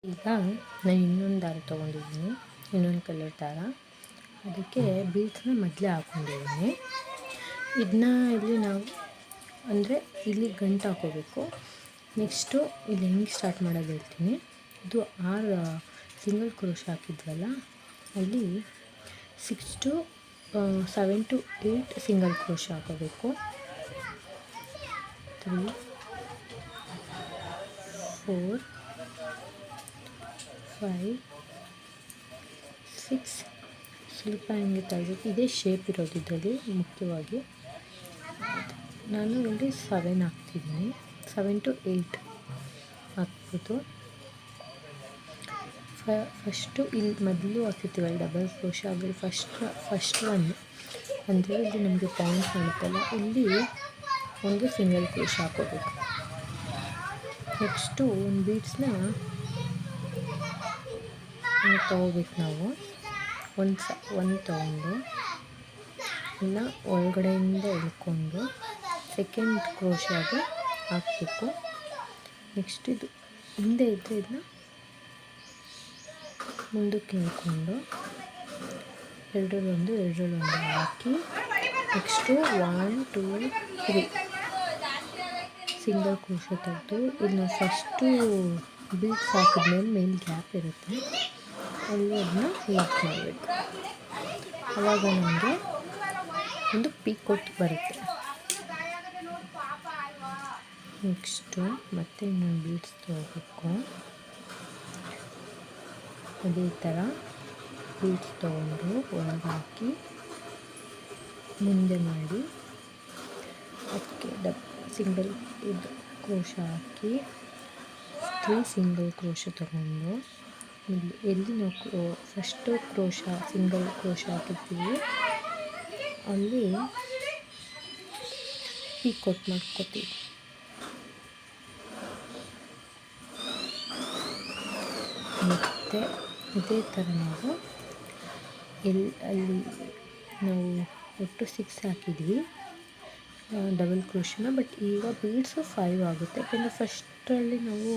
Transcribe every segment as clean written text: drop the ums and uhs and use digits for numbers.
ಈಗ ನಾನು ಇನ್ನೊಂದು ದಾರ ತೊಗೊಂಡಿದ್ದೀನಿ, ಇನ್ನೊಂದು ಕಲರ್ ದಾರ. ಅದಕ್ಕೆ ಬೀಡ್ಸ್ನ ಮೊದಲೇ ಹಾಕ್ಕೊಂಡಿದ್ದೀನಿ. ಇದನ್ನ ಇಲ್ಲಿ ನಾವು ಅಂದರೆ ಇಲ್ಲಿ ಗಂಟು ಹಾಕೋಬೇಕು. ನೆಕ್ಸ್ಟು ಇಲ್ಲಿ ಹೆಂಗೆ ಸ್ಟಾರ್ಟ್ ಮಾಡೋದು ಹೇಳ್ತೀನಿ. ಇದು 6 ಸಿಂಗಲ್ ಕ್ರೋಶ್ ಹಾಕಿದ್ವಲ್ಲ, ಅಲ್ಲಿ 7 to 8 ಸಿಂಗಲ್ ಕ್ರೋಶ್ ಹಾಕೋಬೇಕು. 3 4 5 6 ಸ್ವಲ್ಪ ಹಿಂಗೆ ತೆಗೆದು ಇದೇ ಶೇಪ್ ಇರೋದು ಇದರಲ್ಲಿ ಮುಖ್ಯವಾಗಿ. ನಾನು ಇಲ್ಲಿ 7 ಹಾಕ್ತಿದ್ದೀನಿ. 7 to 8 ಹಾಕ್ಬಿಟ್ಟು ಫಸ್ಟು ಇಲ್ಲಿ ಮೊದಲು ಹಾಕಿರ್ತೀವಲ್ಲ ಡಬಲ್ ಕ್ರೋಶ, ಅದ್ರಲ್ಲಿ ಫಸ್ಟ್ ಒನ್ ಅಂದರೆ ಇಲ್ಲಿ ನಮಗೆ ಪಾಯಿಂಟ್ ಕಾಣುತ್ತಲ್ಲ, ಇಲ್ಲಿ ಒಂದು ಸಿಂಗಲ್ ಕ್ರೋಶ ಹಾಕೋಬೇಕು. ನೆಕ್ಸ್ಟು ಒಂದು ಬೀಡ್ಸ್ನ ತೊಗೋಬೇಕು ನಾವು. ಒಂದು ತೊಗೊಂಡು ಇನ್ನು ಒಳಗಡೆಯಿಂದ ಎಳ್ಕೊಂಡು ಸೆಕೆಂಡ್ ಕ್ರೋಶಾಗೆ ಹಾಕಬೇಕು. ನೆಕ್ಸ್ಟ್ ಇದು ಹಿಂದೆ ಇದ್ದರೆ ಇದನ್ನ ಮುಂದಕ್ಕೆ ಎಳ್ಕೊಂಡು ಎರಡರಲ್ಲೊಂದು ಹಾಕಿ ನೆಕ್ಸ್ಟು 1 2 3 ಸಿಂಗಲ್ ಕ್ರೋಶ ತೆಗೆದು ಇದನ್ನ ಫಸ್ಟು ಬೀಡ್ಸ್ ಹಾಕಿದ್ಮೇಲೆ ಮೇನ್ ಗ್ಯಾಪ್ ಇರುತ್ತೆ, ಅಲ್ಲಿ ಅದನ್ನ ಲಾಕ್ ಮಾಡಬೇಕು. ಆವಾಗ ನಮಗೆ ಒಂದು ಪೀಕೋಟ್ ಬರುತ್ತೆ. ನೆಕ್ಸ್ಟು ಮತ್ತೆ ಇನ್ನೊಂದು ಬೀಡ್ಸ್ ತೊಗೋಬೇಕು. ಅದೇ ಥರ ಬೀಡ್ಸ್ ತೊಗೊಂಡು ಒಳಗೆ ಹಾಕಿ ಮುಂದೆ ಮಾಡಿ ಅದಕ್ಕೆ ಸಿಂಗಲ್ ಇದು ಕ್ರೋಶ ಹಾಕಿ 3 ಸಿಂಗಲ್ ಕ್ರೋಶ ತೊಗೊಂಡು ಎಲ್ಲಿ ನಾವು ಫಸ್ಟು ಕ್ರೋಶ ಸಿಂಗಲ್ ಕ್ರೋಶ ಹಾಕಿರ್ತೀವಿ ಅಲ್ಲಿ ಪೀಕೋಟ್ ಮಾಡ್ಕೋತೀವಿ. ಮತ್ತು ಇದೇ ಥರ ನಾವು ಅಲ್ಲಿ ನಾವು ಒಟ್ಟು 6 ಹಾಕಿದ್ವಿ ಡಬಲ್ ಕ್ರೋಶನ. ಬಟ್ ಈಗ ಬೀಡ್ಸು 5 ಆಗುತ್ತೆ, ಯಾಕೆಂದರೆ ಫಸ್ಟಲ್ಲಿ ನಾವು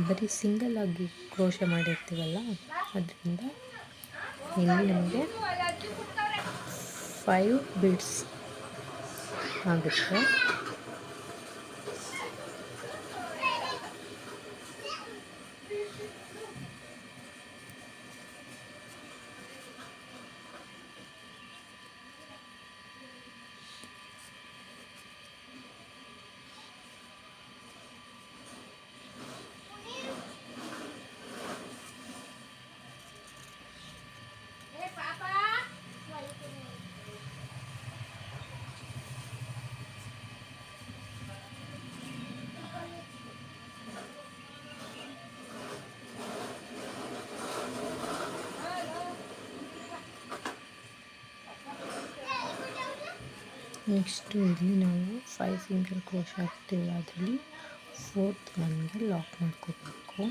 ಬರೀ ಸಿಂಗಲ್ ಆಗಿ ಕ್ರೋಶ ಮಾಡಿರ್ತೀವಲ್ಲ, ಅದರಿಂದ ಇಲ್ಲಿ ನಮಗೆ 5 ಬೀಡ್ಸ್ ಆಗುತ್ತೆ. ನೆಕ್ಸ್ಟು ಇಲ್ಲಿ ನಾವು 5 ಸಿಂಗಲ್ ಕ್ರೋಶ ಹಾಕ್ತೀವಿ, ಅದರಲ್ಲಿ 4th ಒನ್ಗೆ ಲಾಕ್ ಮಾಡ್ಕೋಬೇಕು.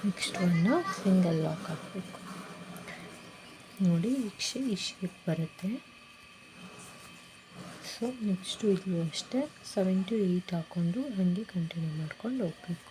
ನೆಕ್ಸ್ಟ್ ಒನ್ನು ಸಿಂಗಲ್ ಲಾಕ್ ಹಾಕಬೇಕು. ನೋಡಿ ಈ ಶೇಪ್ ಬರುತ್ತೆ. ಸೊ ನೆಕ್ಸ್ಟು ಇದು ಅಷ್ಟೇ 7 to 8 ಹಾಕ್ಕೊಂಡು ಹಾಗೆ ಕಂಟಿನ್ಯೂ ಮಾಡ್ಕೊಂಡು ಹೋಗ್ಬೇಕು.